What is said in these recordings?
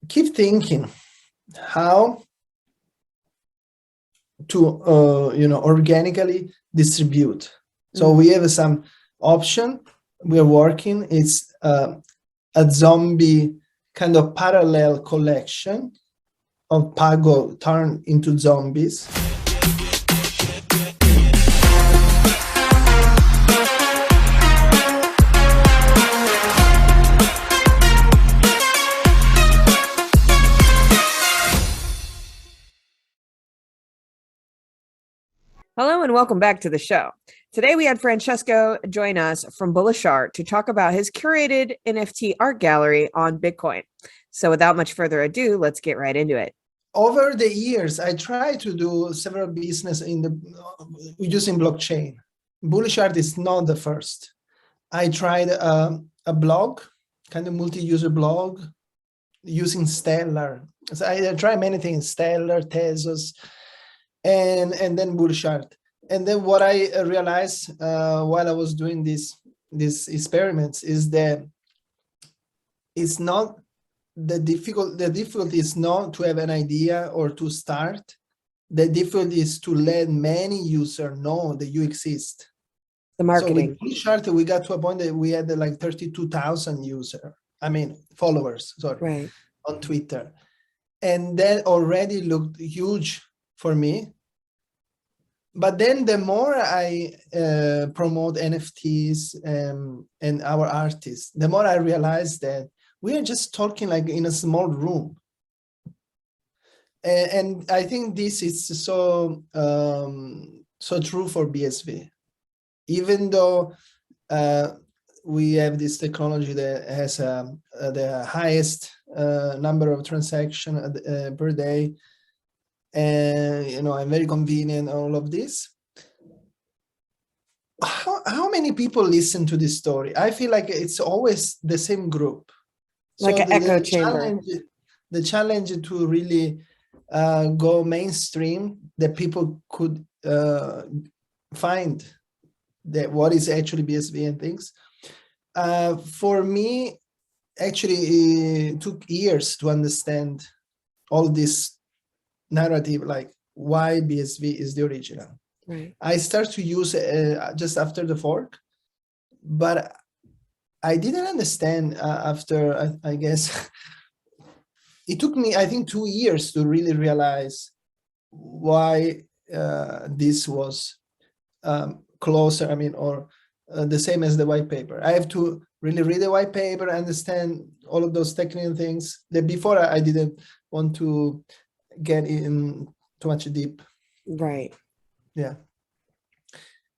keep thinking how to organically distribute. So we have some option we are working. It's a zombie kind of parallel collection of Puggo turned into zombies. Hello and welcome back to the show. Today we had Francesco join us from BullishArt to talk about his curated NFT art gallery on Bitcoin. So without much further ado, let's get right into it. Over the years, I tried to do several business using blockchain. BullishArt is not the first. I tried a blog, kind of multi-user blog, using Stellar. So I tried many things, Stellar, Tezos, and then BullishArt. And then what I realized while I was doing these experiments is that it's not the difficulty is not to have an idea or to start. The difficulty is to let many users know that you exist. The marketing. So with BullishArt, we got to a point that we had like 32,000 followers, right, on Twitter. And that already looked huge for me. But then the more I promote NFTs and our artists, the more I realized that we are just talking like in a small room. And I think this is so true for BSV. Even though we have this technology that has the highest number of transactions per day, and and very convenient, all of this. How many people listen to this story? I feel like it's always the same group. Like an echo chamber. The challenge to really go mainstream, that people could find that what is actually BSV and things. For me, actually, it took years to understand all this narrative, like why BSV is the original. Right. I start to use it just after the fork, but I didn't understand after, I guess, it took me, I think, 2 years to really realize why this was closer, or the same as the white paper. I have to really read the white paper, understand all of those technical things that before I didn't want to get in too much deep. Right. Yeah.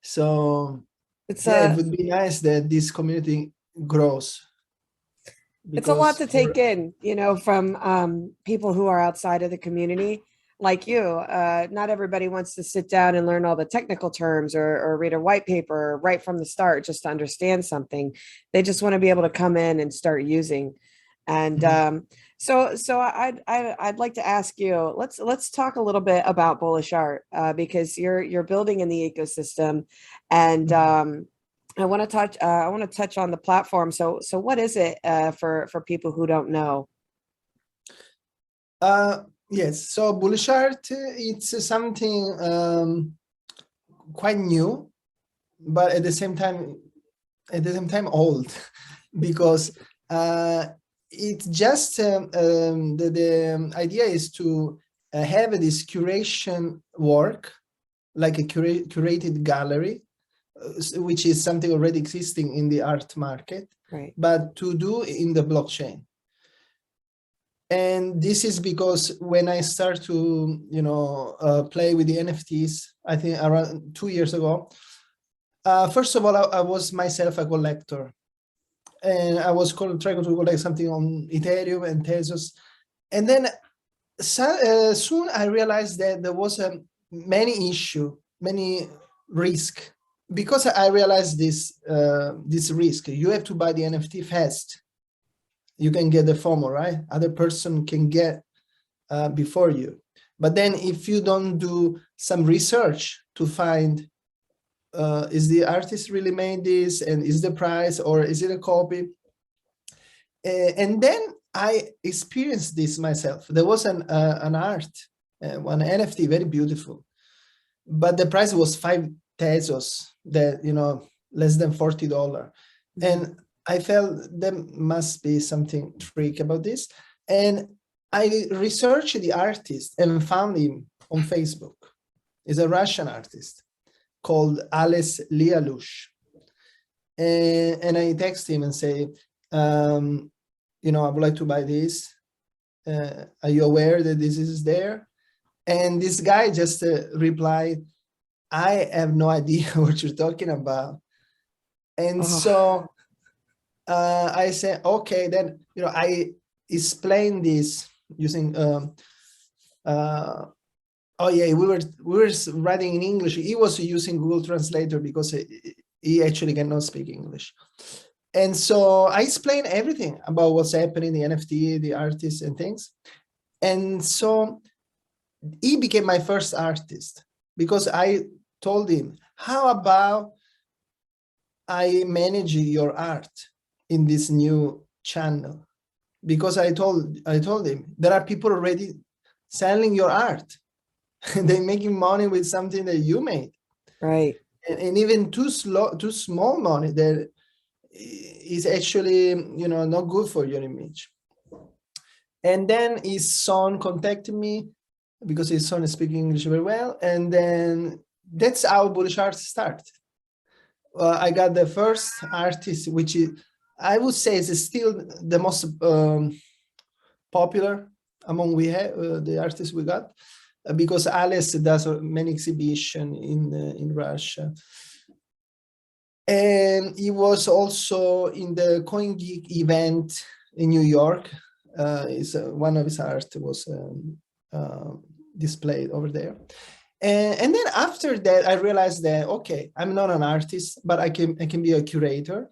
So it would be nice that this community grows. It's a lot to take in, from people who are outside of the community like you. Not everybody wants to sit down and learn all the technical terms or read a white paper right from the start just to understand something. They just want to be able to come in and start using. And so I'd like to ask you, let's talk a little bit about BullishArt because you're building in the ecosystem, and I want to touch on the platform. So what is it for people who don't know? Yes, so BullishArt, it's something quite new, but at the same time old, because it's just the idea is to have this curation work, like a curated gallery, which is something already existing in the art market, right, but to do in the blockchain. And this is because when I start to play with the NFTs, I think around 2 years ago, first of all, I was myself a collector. And I was trying to collect something on Ethereum and Tezos. And then soon I realized that there was many risk. Because I realized this risk, you have to buy the NFT fast. You can get the FOMO, right? Other person can get before you. But then if you don't do some research to find is the artist really made this, and is the price, or is it a copy? And then I experienced this myself. There was an art, one NFT, very beautiful, but the price was 5 pesos, that, less than $40. And I felt there must be something trick about this. And I researched the artist and found him on Facebook. He's a Russian artist called Ales Lialush. And I text him and say, I would like to buy this. Are you aware that this is there? And this guy just replied, I have no idea what you're talking about. And so I said, okay, then, I explained this using, we were writing in English. He was using Google Translator because he actually cannot speak English. And so I explained everything about what's happening, the NFT, the artists and things. And so he became my first artist because I told him, how about I manage your art in this new channel? Because I told him, there are people already selling your art. They're making money with something that you made. Right. And even too small money that is actually, not good for your image. And then his son contacted me because his son is speaking English very well. And then that's how BullishArt started. I got the first artist, which is, I would say, is still the most popular among the artists we got, because Ales does many exhibitions in Russia. And he was also in the CoinGeek event in New York. One of his art was displayed over there. And then after that, I realized that, okay, I'm not an artist, but I can be a curator.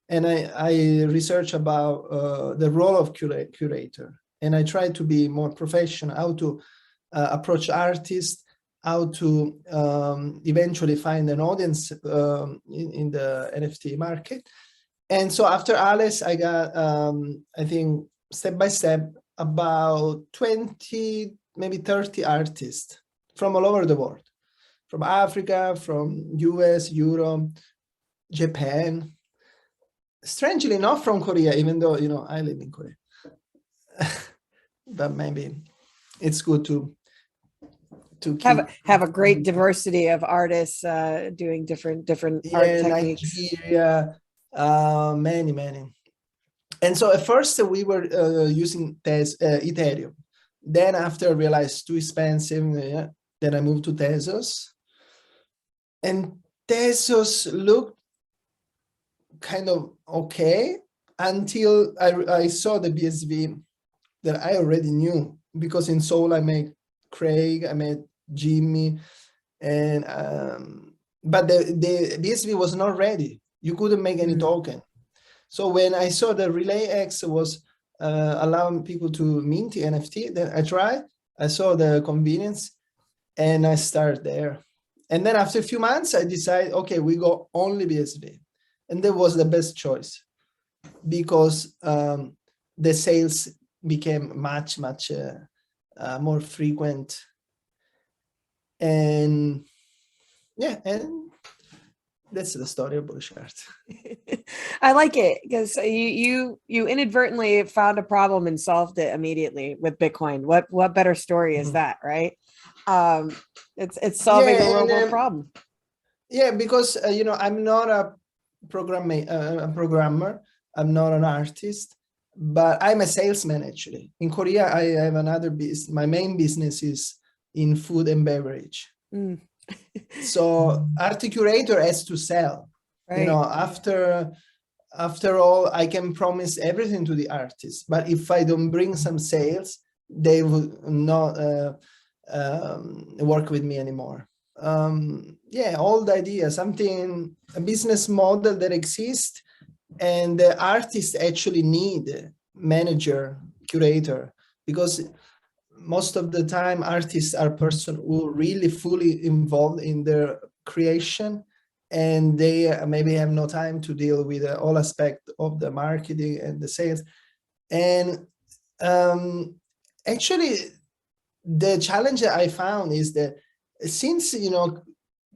And I research about the role of curator. And I try to be more professional, how to approach artists, how to eventually find an audience in the NFT market. And so after Alice, I got, I think, step by step, about 20, maybe 30 artists from all over the world, from Africa, from US, Europe, Japan. Strangely, not from Korea, even though, I live in Korea. But maybe it's good to have a great diversity of artists doing different art techniques. Nigeria, many. And so at first we were using Ethereum. Then after I realized too expensive, then I moved to Tezos. And Tezos looked kind of okay until I saw the BSV that I already knew, because in Seoul I met Craig, I met Jimmy, and but the BSV was not ready. You couldn't make any token. So when I saw the Relay X was allowing people to mint the NFT, then I tried. I saw the convenience, and I started there. And then after a few months, I decided, okay, we go only BSV, and that was the best choice, because the sales became much more frequent. And and that's the story of BullishArt. I like it because you inadvertently found a problem and solved it immediately with Bitcoin. What better story is that, right? It's solving a real world problem. Yeah, because I'm not a programmer. I'm not an artist, but I'm a salesman actually. In Korea, I have another business. My main business is in food and beverage. So art curator has to sell. Right. After all, I can promise everything to the artist, but if I don't bring some sales, they will not work with me anymore. All the ideas, a business model that exists, and the artists actually need manager, curator, because most of the time artists are person who are really fully involved in their creation, and they maybe have no time to deal with all aspect of the marketing and the sales. And Actually, the challenge that I found is that since,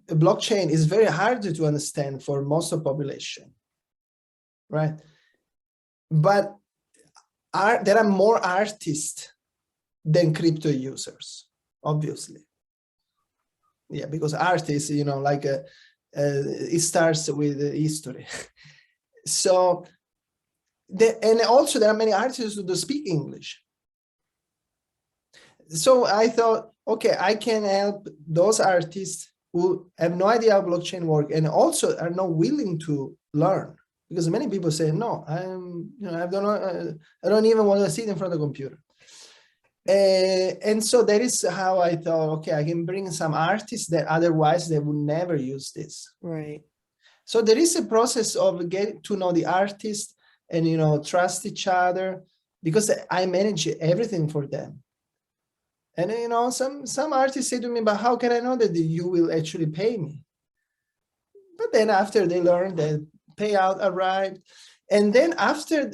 blockchain is very hard to understand for most of the population, right? But there are more artists than crypto users, obviously. Yeah, because art is, it starts with history. So, and also there are many artists who do speak English. So I thought, okay, I can help those artists who have no idea how blockchain works and also are not willing to learn, because many people say, no, I don't even want to sit in front of the computer. And so that is how I thought, okay, I can bring some artists that otherwise they would never use this. Right. So there is a process of getting to know the artist and, trust each other, because I manage everything for them. And, some artists say to me, but how can I know that you will actually pay me? But then after they learn that payout arrived, and then after,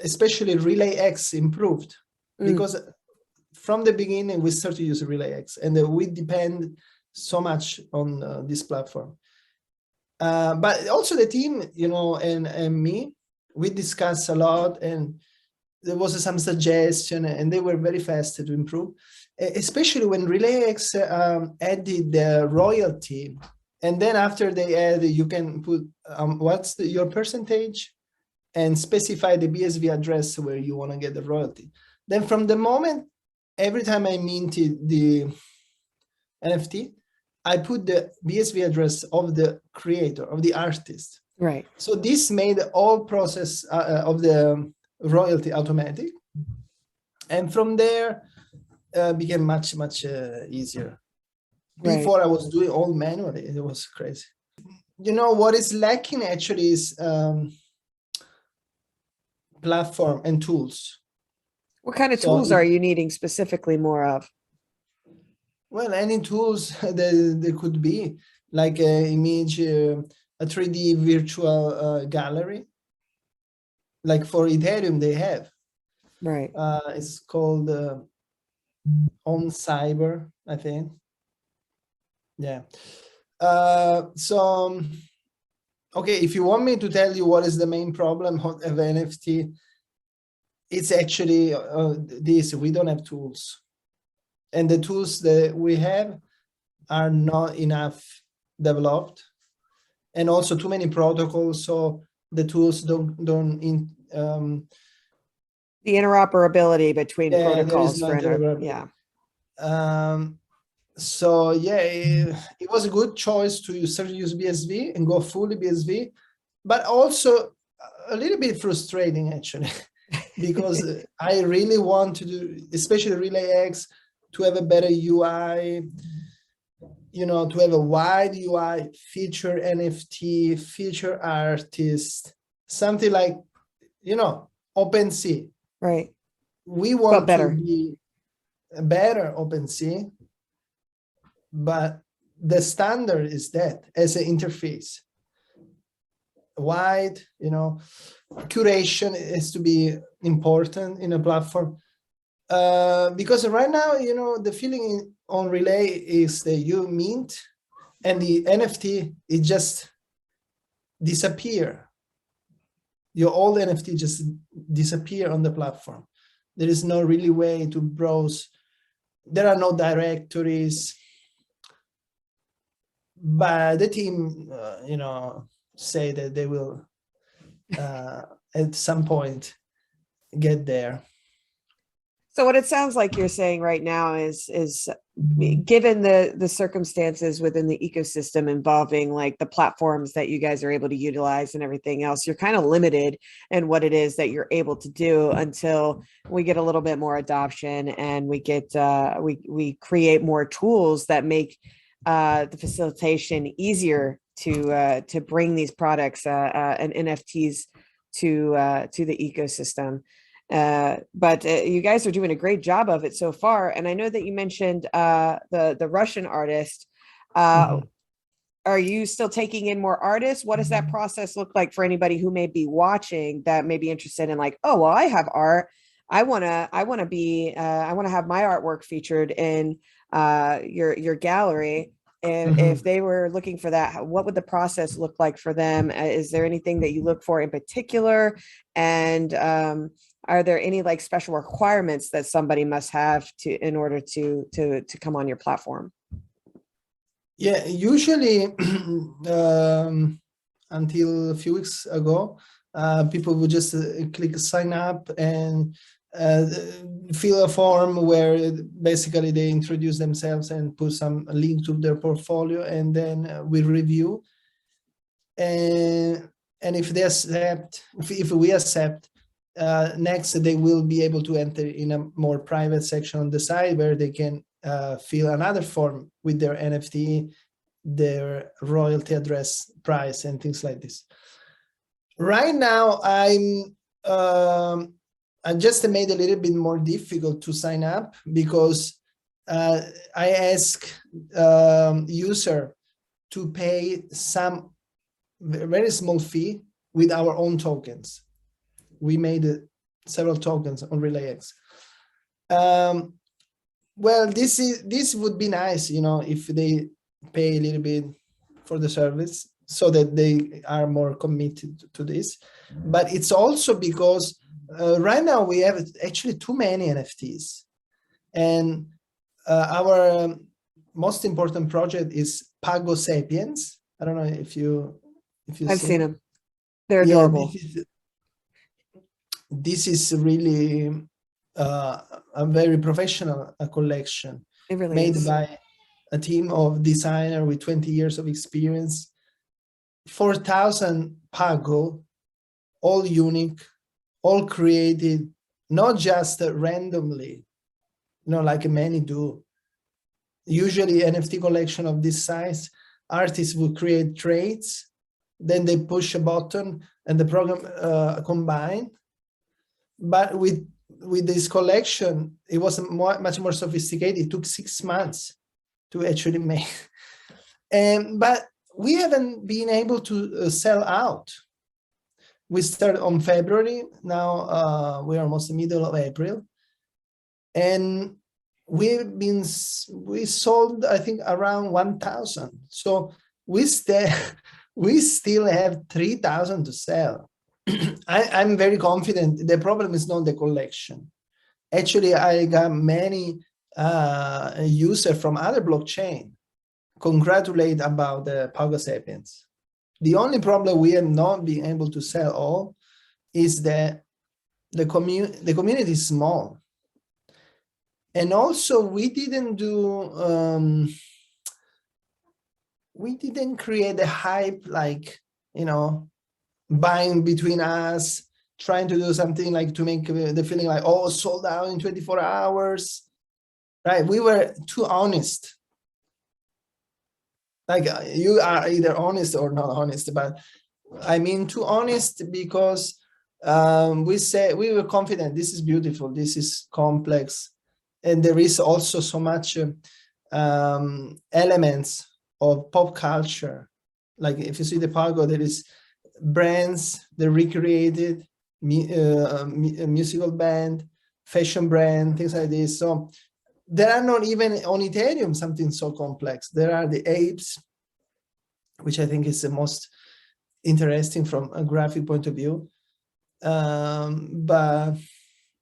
especially Relay X improved, because from the beginning, we started to use Relay X, and we depend so much on this platform. But also the team, and me, we discussed a lot, and there was some suggestion, and they were very fast to improve, especially when Relay X added the royalty. And then after they add, you can put what's your percentage and specify the BSV address where you want to get the royalty. Then from the moment, every time I minted the NFT, I put the BSV address of the creator, of the artist. Right. So this made the whole process of the royalty automatic. And from there, became much, much easier. Before, I was doing all manually. It was crazy. What is lacking actually is platform and tools. What kind of tools are you needing specifically more of? Well, any tools that there could be, like an image, a 3D virtual gallery. Like for Ethereum, they have. Right. It's called On Cyber, I think. Yeah. So, okay, if you want me to tell you what is the main problem of NFT, it's actually this: we don't have tools. And the tools that we have are not enough developed, and also too many protocols. So the tools don't the interoperability between protocols for so yeah, it was a good choice to start to use BSV and go fully BSV, but also a little bit frustrating actually, because I really want to do, especially Relay X, to have a better UI, to have a wide UI, feature NFT, feature artist, something like, OpenSea. Right. We want to be a better OpenSea, but the standard is that as an interface. Wide, curation is to be important in a platform. Because right now, the feeling on Relay is that you mint and the NFT, it just disappear. Your old NFT just disappear on the platform. There is no really way to browse. There are no directories. But the team, say that they will, at some point, get there. So what it sounds like you're saying right now is given the circumstances within the ecosystem involving like the platforms that you guys are able to utilize and everything else, you're kind of limited in what it is that you're able to do until we get a little bit more adoption and we get we create more tools that make the facilitation easier to bring these products and NFTs to the ecosystem. But you guys are doing a great job of it so far. And I know that you mentioned the Russian artist. Are you still taking in more artists? What does that process look like for anybody who may be watching that may be interested in like, oh, well, I have art. I want to have my artwork featured in your gallery. If they were looking for that, what would the process look like for them? Is there anything that you look for in particular? And are there any like special requirements that somebody must have in order to come on your platform? Yeah, usually until a few weeks ago, people would just click sign up and fill a form where basically they introduce themselves and put some link to their portfolio, and then we review. And if they accept, if we accept, next they will be able to enter in a more private section on the site where they can fill another form with their NFT, their royalty address, price, and things like this. Right now, I just made a little bit more difficult to sign up because I ask user to pay some very small fee with our own tokens. We made several tokens on RelayX. Well, this would be nice, you know, if they pay a little bit for the service so that they are more committed to this. But it's also because right now we have actually too many NFTs, and our most important project is Puggo Sapiens. I don't know if you I've seen them. They're adorable. This is really a very professional collection. It really made is. By a team of designers with 20 years of experience. 4,000 Puggo, all unique, all created, not just randomly, you know, like many do. Usually NFT collection of this size, artists will create traits, then they push a button and the program combine. But with this collection, it was much more sophisticated. It took 6 months to actually make. But we haven't been able to sell out. We started on February. Now we're almost the middle of April. And we sold, I think, around 1,000. So we still have 3,000 to sell. I'm very confident. The problem is not the collection. Actually, I got many users from other blockchain congratulate about the Puggo Sapiens. The only problem we have not been able to sell all is that the community is small. And also we didn't create a hype, like, you know, buying between us, trying to do something like to make the feeling like, oh, sold out in 24 hours, right? We were too honest. Like you are either honest or not honest, but I mean too honest because we were confident, this is beautiful, this is complex. And there is also so much elements of pop culture. Like if you see the Puggo, there is brands, they recreated, a musical band, fashion brand, things like this. So there are not even on Ethereum something so complex. There are the apes, which I think is the most interesting from a graphic point of view. But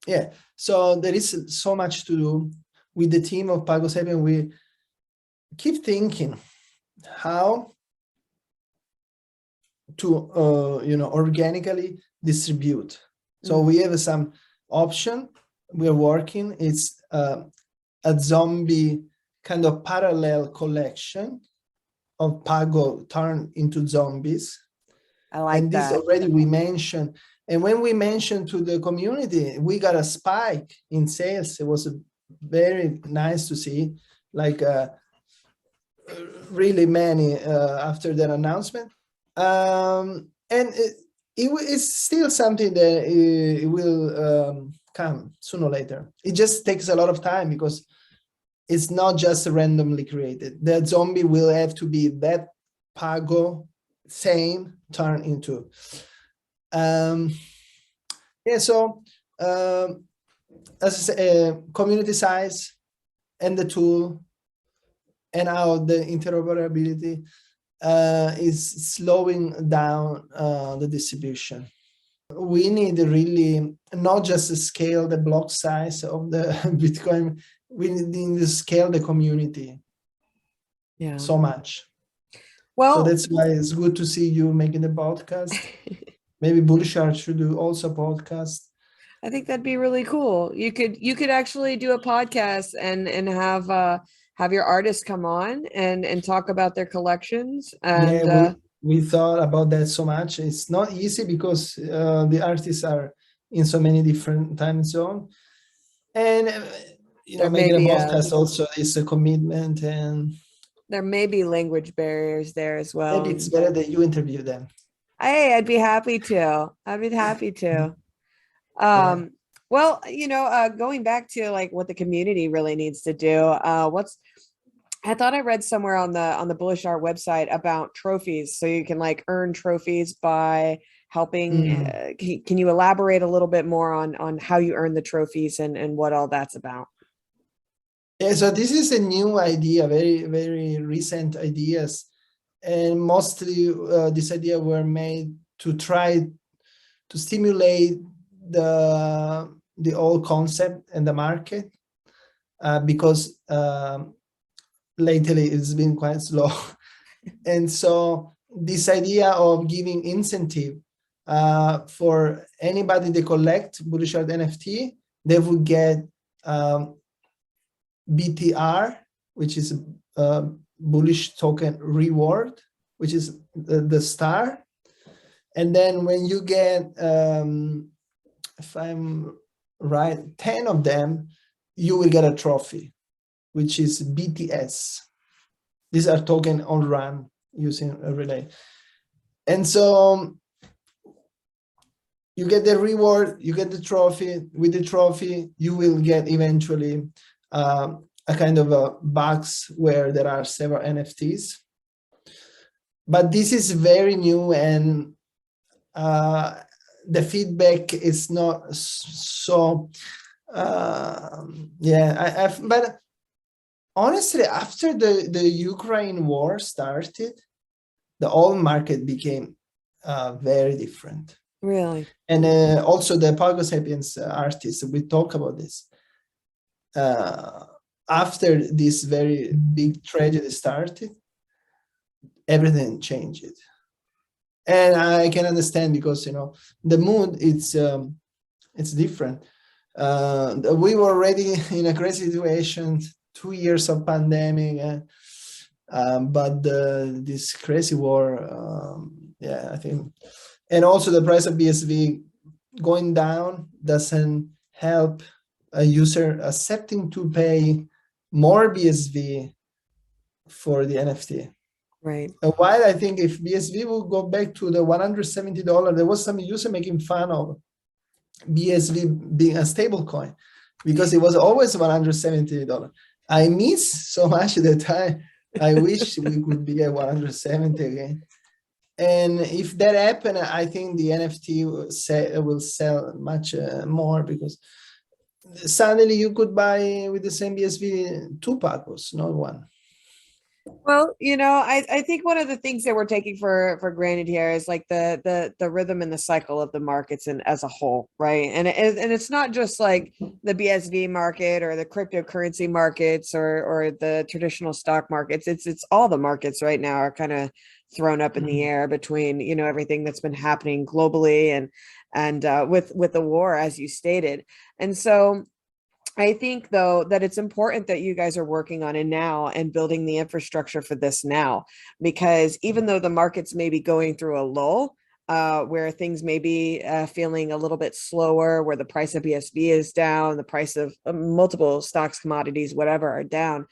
yeah, so there is so much to do with the team of Puggo Sapiens. We keep thinking how to organically distribute. So we have some option we're working. It's a zombie kind of parallel collection of Puggo turned into zombies. I like and this that. Already we mentioned. And when we mentioned to the community, we got a spike in sales. It was very nice to see, like really many after that announcement. And it's still something that it will come sooner or later. It just takes a lot of time because it's not just randomly created. That zombie will have to be that Puggo same turned into. Yeah, so as I say, community size and the tool and how the interoperability is slowing down the distribution. We need really not just to scale the block size of the Bitcoin, we need to scale the community so much. Well, so that's why it's good to see you making the podcast. Maybe BullishArt should do also a podcast. I think that'd be really cool. You could actually do a podcast and have your artists come on and talk about their collections. And yeah, we thought about that so much. It's not easy because the artists are in so many different time zones, and making a podcast also is a commitment, and there may be language barriers there as well. Maybe it's better that you interview them. Hey, I'd be happy to. Well, going back to like what the community really needs to do, I thought I read somewhere on the BullishArt website about trophies. So you can like earn trophies by helping. Can you elaborate a little bit more on how you earn the trophies and what all that's about? Yeah, so this is a new idea, very, very recent ideas. And mostly this idea were made to try to stimulate the old concept and the market, because lately it's been quite slow. And so this idea of giving incentive for anybody that collect BullishArt NFT, they would get BTR, which is Bullish token reward, which is the star. And then when you get, if I'm right, 10 of them, you will get a trophy, which is BTS. These are token on run using a relay. And so you get the reward, you get the trophy. With the trophy, you will get eventually a kind of a box where there are several NFTs. But this is very new, and the feedback is not so, but honestly, after the Ukraine war started, the whole market became very different. Really? And also the Puggo Sapiens artists, we talk about this. After this very big tragedy started, everything changed. And I can understand because, the mood, it's different. We were already in a crazy situation, 2 years of pandemic, but this crazy war, I think, and also the price of BSV going down doesn't help a user accepting to pay more BSV for the NFT. Right. While I think if BSV will go back to the $170, there was some user making fun of BSV being a stable coin because it was always $170. I miss so much that I wish we could be at 170 again. And if that happens, I think the NFT will sell much more, because suddenly you could buy with the same BSV 2 Puggos, not 1. Well, I think one of the things that we're taking for granted here is like the rhythm and the cycle of the markets and as a whole, right? And it's not just like the BSV market or the cryptocurrency markets or the traditional stock markets. It's all the markets right now are kind of thrown up in the air between everything that's been happening globally and with the war, as you stated. And so I think, though, that it's important that you guys are working on it now and building the infrastructure for this now, because even though the markets may be going through a lull, where things may be feeling a little bit slower, where the price of BSV is down, the price of multiple stocks, commodities, whatever, are down.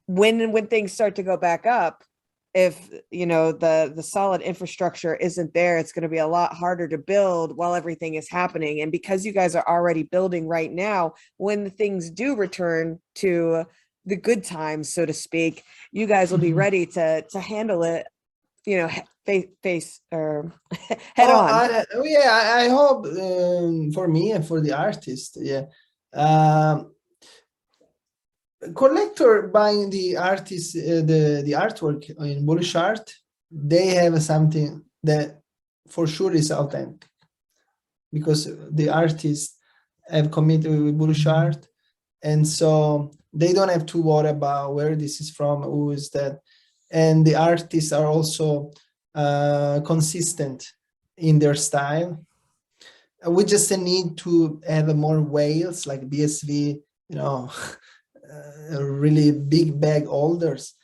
When things start to go back up, if the solid infrastructure isn't there, it's going to be a lot harder to build while everything is happening. And because you guys are already building right now, when things do return to the good times, so to speak, you guys will be ready to handle it, face or head on. I hope for me and for the artist, yeah. Collector buying the artist, the artwork in BullishArt, they have something that for sure is authentic, because the artists have committed with BullishArt, and so they don't have to worry about where this is from, who is that, and the artists are also consistent in their style. We just need to have more whales like BSV, you know, really big bag holders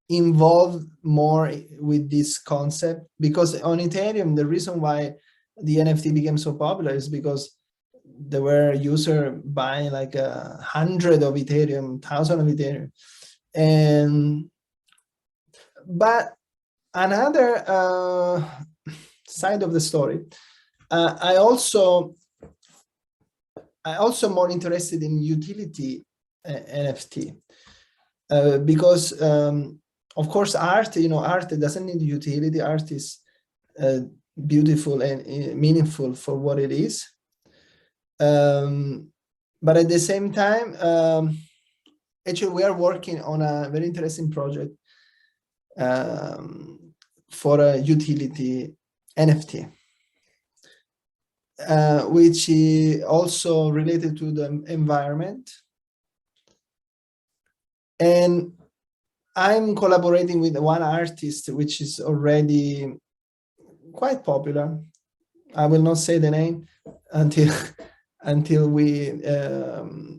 involved more with this concept, because on Ethereum, the reason why the NFT became so popular is because there were users buying like 100 of Ethereum, 1,000 of Ethereum. But another side of the story, I also more interested in utility NFT, because of course art doesn't need utility. Art is beautiful and meaningful for what it is, but at the same time, actually we are working on a very interesting project for a utility NFT, which is also related to the environment. And I'm collaborating with one artist, which is already quite popular. I will not say the name until we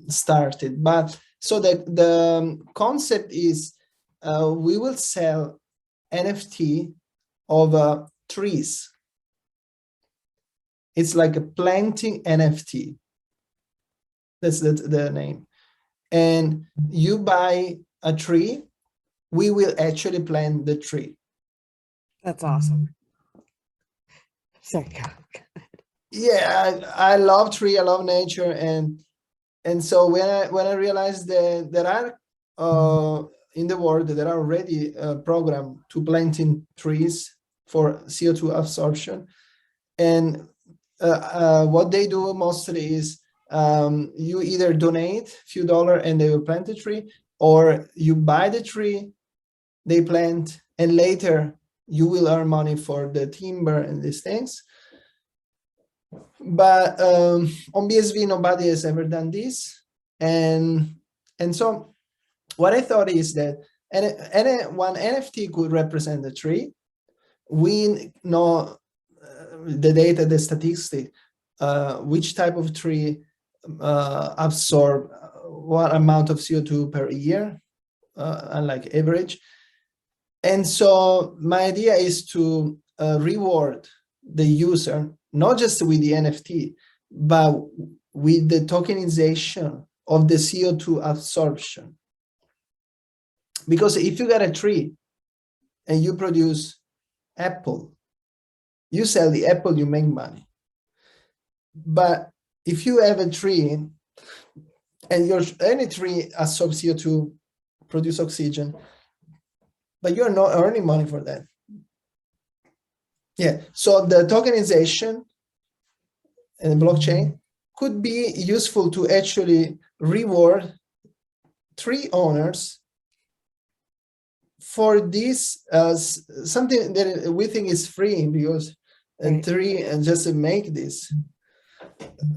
started. But so the concept is we will sell NFT of trees. It's like a planting NFT. That's the name. And you buy a tree, we will actually plant the tree. That's awesome. Sorry. Yeah, I love tree, I love nature, and so when I realized that there are in the world there are already a program to planting trees for CO2 absorption, and what they do mostly is you either donate a few dollars and they will plant the tree, or you buy the tree, they plant, and later you will earn money for the timber and these things. But on BSV, nobody has ever done this. And so what I thought is that one NFT could represent a tree. We know the data, the statistics, which type of tree absorb what amount of CO2 per year, unlike average. And so my idea is to reward the user, not just with the NFT, but with the tokenization of the CO2 absorption. Because if you got a tree and you produce apple, you sell the apple, you make money. But if you have a tree and any tree absorbs CO2, produce oxygen, but you're not earning money for that. Yeah, so the tokenization and the blockchain could be useful to actually reward tree owners for this as something that we think is free, because a tree and just make this.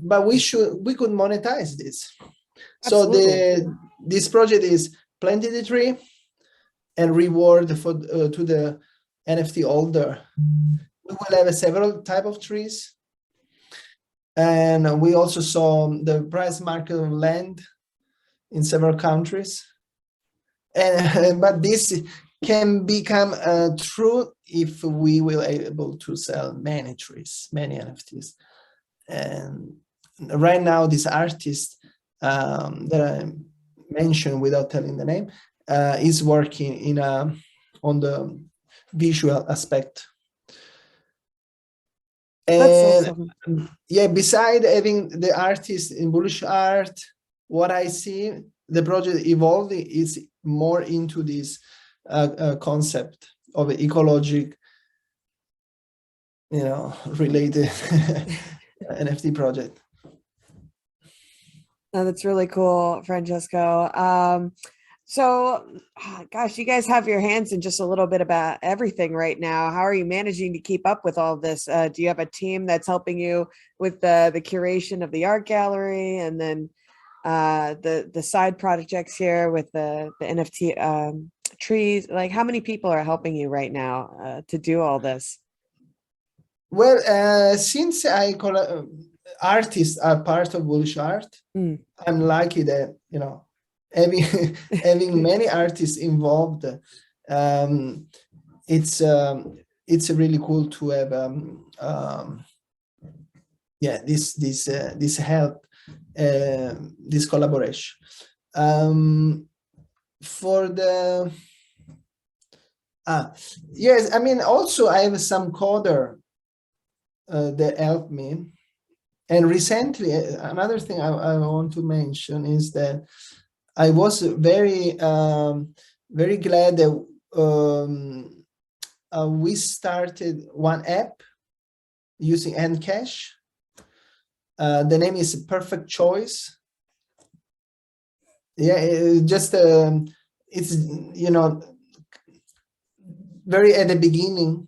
But we could monetize this. Absolutely. So this project is planting the tree and reward for to the NFT holder. We will have several type of trees, and we also saw the price market of land in several countries. And but this can become true if we will able to sell many trees, many NFTs. And right now, this artist that I mentioned without telling the name is working on the visual aspect. And awesome. Yeah, beside having the artist in BullishArt, what I see the project evolving is more into this concept of ecological related NFT project. Oh, that's really cool, Francesco. So, gosh, you guys have your hands in just a little bit about everything right now. How are you managing to keep up with all this? Do you have a team that's helping you with the curation of the art gallery, and then the side projects here with the NFT trees? Like, how many people are helping you right now to do all this? Well, since artists are part of BullishArt, I'm lucky that having having many artists involved. It's really cool to have this help, this collaboration. For the yes, I mean, also I have some coder that helped me. And recently, another thing I want to mention is that I was very very glad that we started one app using Encash. The name is Perfect Choice. Yeah, it's very at the beginning,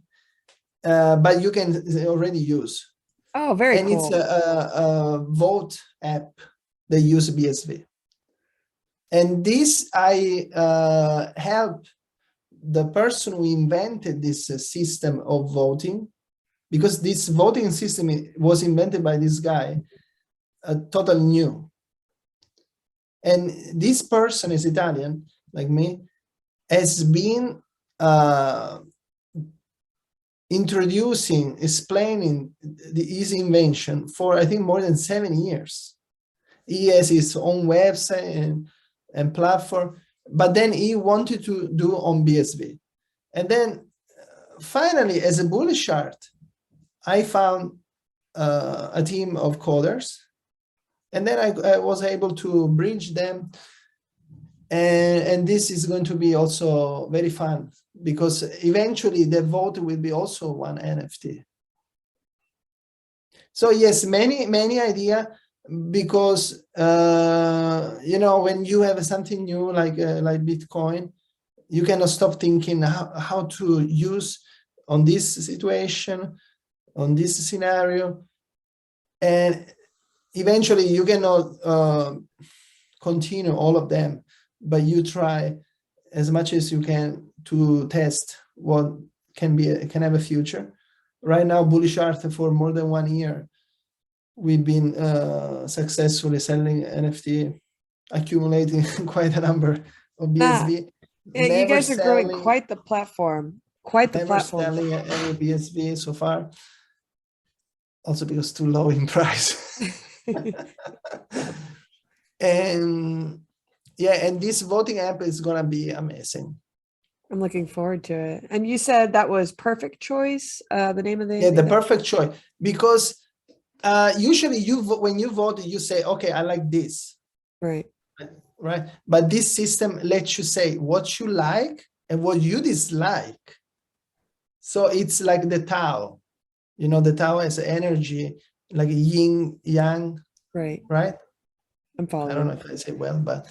but you can already use. Oh, very cool. And it's a vote app that uses BSV. And this I help the person who invented this system of voting, because this voting system was invented by this guy, totally new. And this person is Italian, like me, has been explaining his invention for, I think, more than 7 years. He has his own website and platform, but then he wanted to do on BSV. And then finally, as a BullishArt, I found a team of coders, and then I was able to bridge them. And this is going to be also very fun, because eventually the vote will be also one NFT. So yes, many idea, because when you have something new like Bitcoin, you cannot stop thinking how to use on this situation, on this scenario, and eventually you cannot continue all of them, but you try as much as you can to test what can have a future. Right now, BullishArt, for more than 1 year, we've been successfully selling NFT, accumulating quite a number of BSV. You guys are growing quite the platform. Never selling any BSV so far. Also because too low in price. And yeah, and this voting app is gonna be amazing. I'm looking forward to it. And you said that was Perfect Choice, the name of the... Yeah, the Perfect Choice, because usually when you vote, you say, okay, I like this. Right. But this system lets you say what you like and what you dislike. So it's like the Tao. The Tao has energy, like yin, yang. Right? I'm following. I don't know if I say well, but...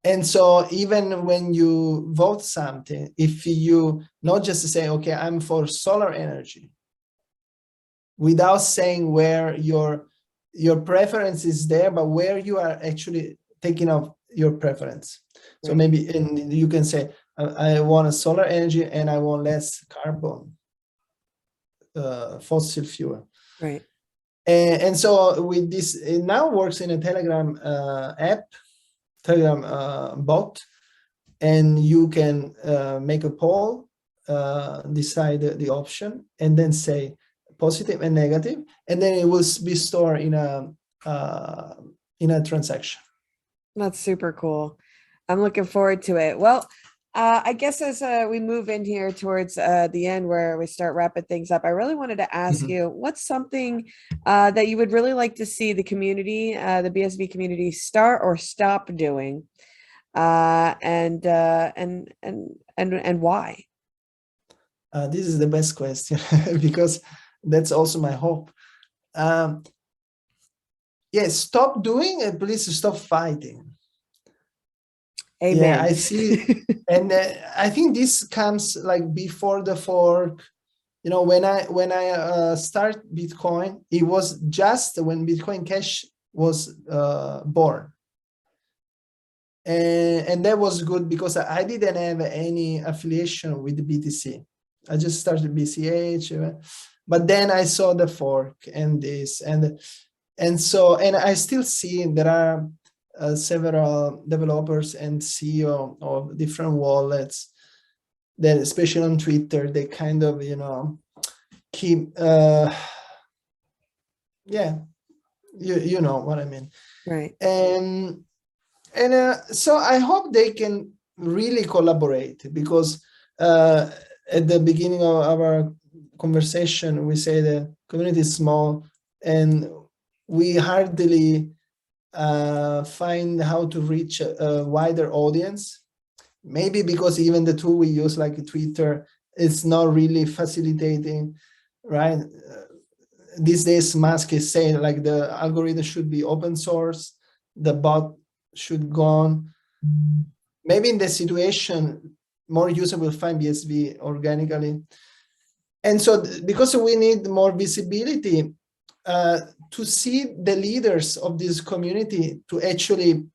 And so even when you vote something, if you not just say, okay, I'm for solar energy, without saying where your preference is there, but where you are actually taking off your preference. So maybe you can say, I want a solar energy and I want less carbon, fossil fuel. Right. And so with this, it now works in a Telegram app, Telegram bot, and you can make a poll, decide the option, and then say positive and negative, and then it will be stored in a transaction. That's super cool. I'm looking forward to it. Well, I guess as we move in here towards the end where we start wrapping things up, I really wanted to ask you, what's something that you would really like to see the community, the BSV community, start or stop doing, and why? This is the best question because That's also my hope. Yeah, stop doing it, please stop fighting. Amen. Yeah, I see. And I think this comes like before the fork. You know, when I start Bitcoin, it was just when Bitcoin Cash was born. And that was good because I didn't have any affiliation with the BTC. I just started BCH, but then I saw the fork and this, and I still see there are several developers and CEO of different wallets that, especially on Twitter, they kind of, you know, keep, yeah, you know what I mean. Right. So I hope they can really collaborate, because at the beginning of our conversation, we say the community is small and we hardly find how to reach a wider audience. Maybe because even the tool we use, like Twitter, it's not really facilitating, right? These days, Musk is saying like the algorithm should be open source, the bot should go on. Maybe in the situation, more users will find BSV organically. And so because we need more visibility, to see the leaders of this community to actually,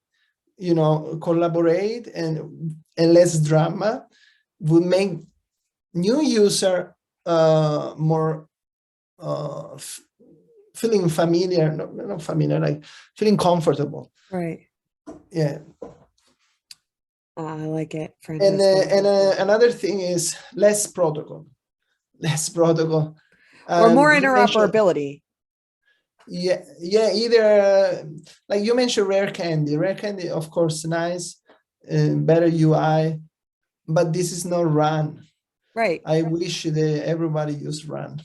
you know, collaborate and less drama would make new user more feeling familiar, not familiar, like feeling comfortable. Right. Yeah. I like it, Francesco. And another thing is less protocol. Or more interoperability. Yeah, either like you mentioned rare candy, of course, nice, better UI, but this is not Run. Right. I wish everybody used Run,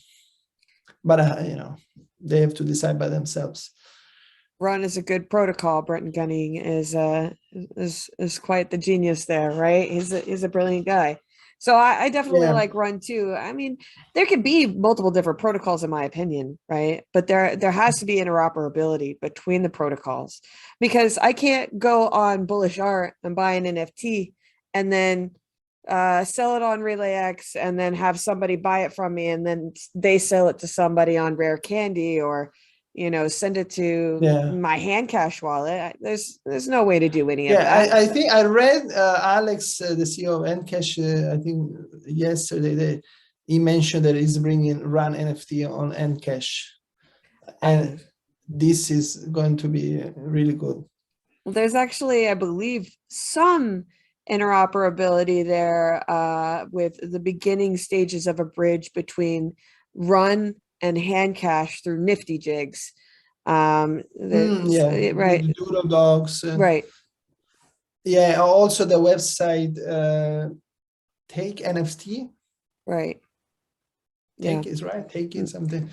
but you know, they have to decide by themselves. Run is a good protocol. Brenton Gunning is quite the genius there, right? He's a brilliant guy. So I definitely like Run too. I mean, there could be multiple different protocols in my opinion, right? But there has to be interoperability between the protocols, because I can't go on BullishArt and buy an NFT and then sell it on RelayX and then have somebody buy it from me and then they sell it to somebody on Rare Candy, or you know, send it to my Handcash wallet. There's no way to do any of that. I think I read Alex, the CEO of Handcash, I think yesterday, he mentioned that he's bringing Run NFT on Handcash. And this is going to be really good. Well, there's actually, I believe, some interoperability there with the beginning stages of a bridge between Run and Handcash through Nifty Jigs. Right. Doodle dogs. Right. Yeah. Also, the website Take NFT. Right. Take is right. Take is something.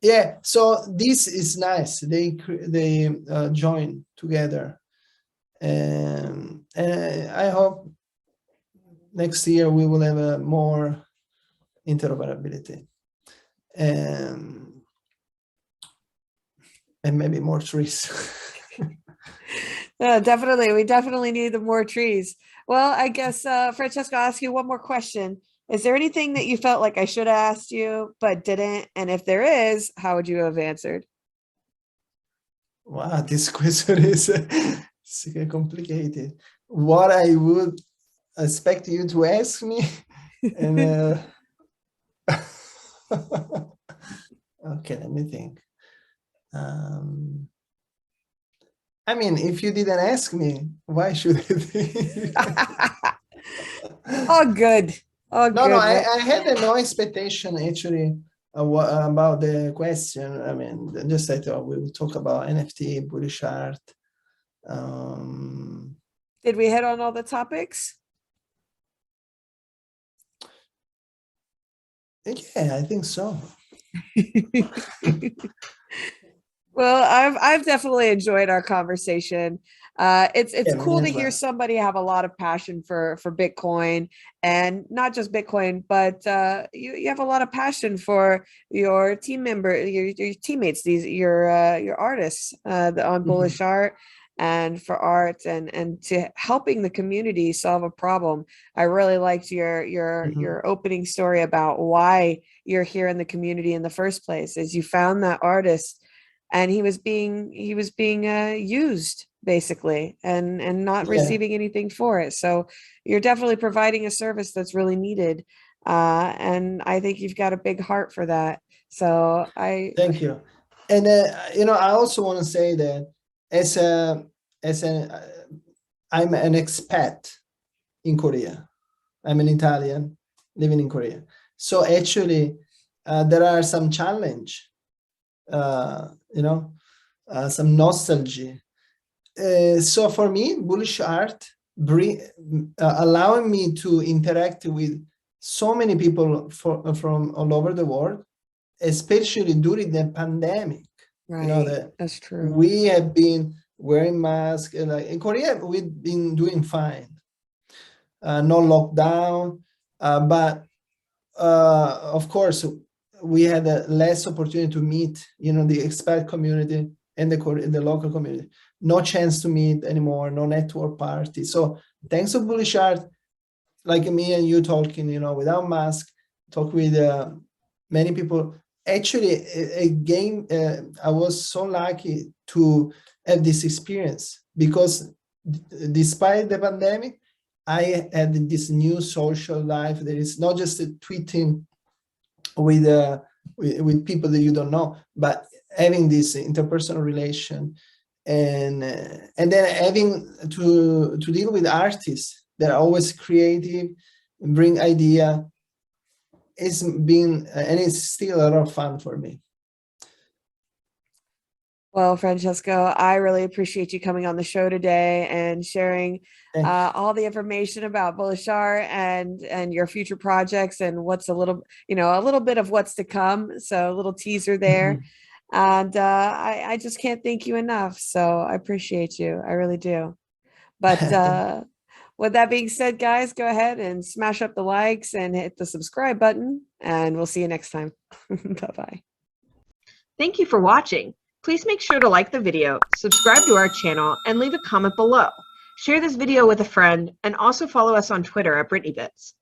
Yeah. So this is nice. They join together, and I hope next year we will have more interoperability. And maybe more trees. Yeah, definitely. We definitely need the more trees. Well, I guess, Francesco, I'll ask you one more question. Is there anything that you felt like I should have asked you, but didn't? And if there is, how would you have answered? Wow, this question is complicated. What I would expect you to ask me, and okay, let me think. I mean, if you didn't ask me, why should I think? Oh, good. Oh, no, good. No, I had no expectation actually about the question. I mean, just I thought we would talk about NFT, BullishArt. Did we hit on all the topics? Yeah, I think so. Well, I've definitely enjoyed our conversation. It's cool to hear somebody have a lot of passion for Bitcoin, and not just Bitcoin, but you have a lot of passion for your team member, your teammates, your artists on Bullish Art, and for art, and to helping the community solve a problem. I really liked your opening story about why you're here in the community in the first place, is you found that artist and he was being used basically, and not receiving anything for it. So you're definitely providing a service that's really needed, and I think you've got a big heart for that. So thank you. And you know, I also want to say that I'm an expat in Korea. I'm an Italian living in Korea. So actually, there are some challenge, you know, some nostalgia. So for me, Bullish Art allowing me to interact with so many people from all over the world, especially during the pandemic. Right, you know, that's true. We have been wearing masks, and in Korea we've been doing fine, no lockdown, but of course we had less opportunity to meet, you know, the expat community and the local community. No chance to meet anymore, no network party. So thanks to Bullish Art, like me and you talking, you know, without mask, talk with many people. Actually, again, I was so lucky to have this experience, because despite the pandemic, I had this new social life. There is not just tweeting with people that you don't know, but having this interpersonal relation, and then having to deal with artists that are always creative, bring idea. It's been, and it's still a lot of fun for me. Well, Francesco, I really appreciate you coming on the show today and sharing all the information about Bullish Art and your future projects, and what's a little bit of what's to come. So a little teaser there. And I just can't thank you enough. So I appreciate you. I really do. But with that being said, guys, go ahead and smash up the likes and hit the subscribe button, and we'll see you next time. Bye-bye. Thank you for watching. Please make sure to like the video, subscribe to our channel, and leave a comment below. Share this video with a friend, and also follow us on Twitter at BritneyBits.